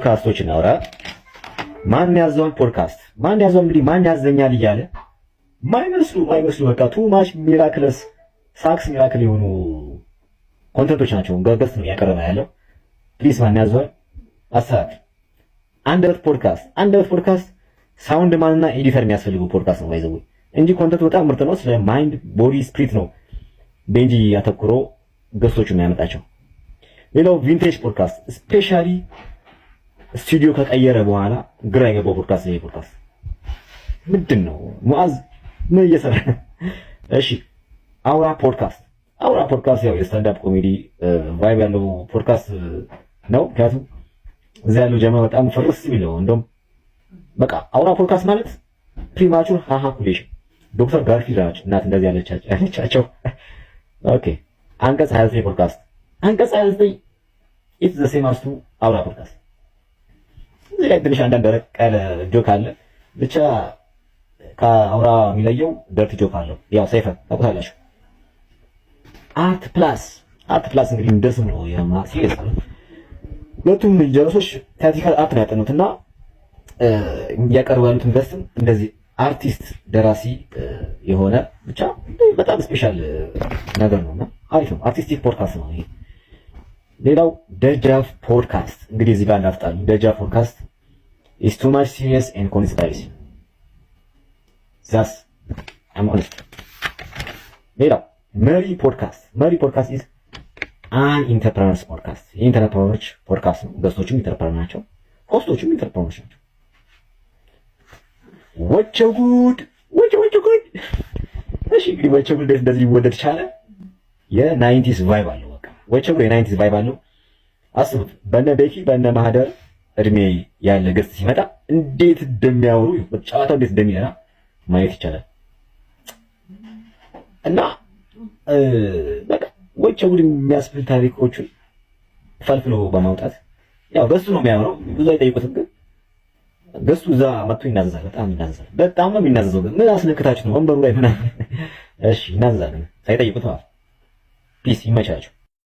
ፖድካስቶች እናውራ። ማን ያዘውን ፖድካስት ማን ያዘው እንግዲህ ማን ያዘኛል እያለ ማይመስሉ በቃ ቱ ማች ሚራክለስ ሳክስ ሚራክል የሆኑ ኮንተንቶች ናቸው። ገገስ ነው ያቀረበ ያለው። ፕሊስ ማን ያዘው አሳክ አንደበት ፖድካስት ሳውንድ ማንና ኤዲተር የሚያስፈልገው ፖድካስት ነው ባይዘው እንጂ ኮንተንቱ በጣም ምርጥ ነው። ስለ ማይንድ ቦዲ ስፒሪት ነው ቤንጂ ያተኩሮ ገሶቹ የሚያመጣቸው። ሌላው ቪንቴጅ ፖድካስት ስፔሻሊ ስቱዲዮ ከቀየረ በኋላ ግራ የገባው ፖድካስት ነው። ፖድካስት ምንድን ነው ሙአዝ ምን እየሰራ? እሺ አውራ ፖድካስት ያው የስታንድ አፕ ኮሜዲ ቫይብ ያለው ፖድካስት ነው። ምክንያቱም እዛ ያለው ጀማ በጣም ፈርስ የሚለው እንደውም በቃ አውራ ፖድካስት ማለት ፕሪማቹር ሃሃኩሌሽን ዶክተር ጋርፊልድ ናቸው እናት እንደዚህ ያለቻቸው። ኦኬ አንቀጽ 29 ፖድካስት አንቀጽ 29 ኢትስ ዘ ሴም አስ ቱ አውራ ፖድካስት። እዚህ ላይ ትንሽ አንዳንድ ደረቅ ያለ ጆክ አለ። ብቻ ከአውራ የሚለየው ደርት ጆክ አለው። ያው ሰይፈ ታውቁታላችሁ። አርት ፕላስ እንግዲህ እንደስም ነው የማሲስ ሁለቱም ጀረሶች ቲያትሪካል አርት ነው ያጠኑትና እያቀርቡ ያሉት ኢንቨስትም እንደዚህ አርቲስት ደራሲ የሆነ ብቻ በጣም ስፔሻል ነገር ነውና አሪፍ ነው። አርቲስቲክ ፖድካስት ነው ይሄ። ሌላው ደጃፍ ፖድካስት እንግዲህ እዚህ ጋር እንዳፍጣሉ ደጃፍ ፖድካስት is too much serious and conspiracy that's I'm honest። ሌላው መሪ ፖድካስት is an entrepreneurs ፖድካስት የኢንተርፕረነሮች ፖድካስት ነው። ገስቶቹም ኢንተርፕረነር ናቸው፣ ሆስቶቹም ኢንተርፕረነሮች ናቸው። ወቸው ጉድ። እሺ እንግዲህ ወቸው ጉድ እንደዚህ ሊወደድ ቻለ። የ90s ቫይብ አለው። በቃ ወቸው ጉድ የ90s ቫይብ አለው። አስቡት በነ ቤኪ በነ ማህደር እድሜ ያለ ገስት ሲመጣ እንዴት እንደሚያወሩ ጨዋታው እንዴት እንደሚለና ማየት ይቻላል። እና በቃ ወቸው ጉድ የሚያስብል ታሪኮቹን ፈልፍሎ በማውጣት ያው በሱ ነው የሚያወራው። ብዙ አይጠይቁትም ግን ገስቱ እዛ መጥቶ ይናዘዛል። በጣም ነው የሚናዘዘው። ግን ምን አስነክታችሁ ነው ወንበሩ ላይ ምናምን? እሺ ይናዘዛል ሳይጠይቁት ማለት ፒስ ይመቻቸው።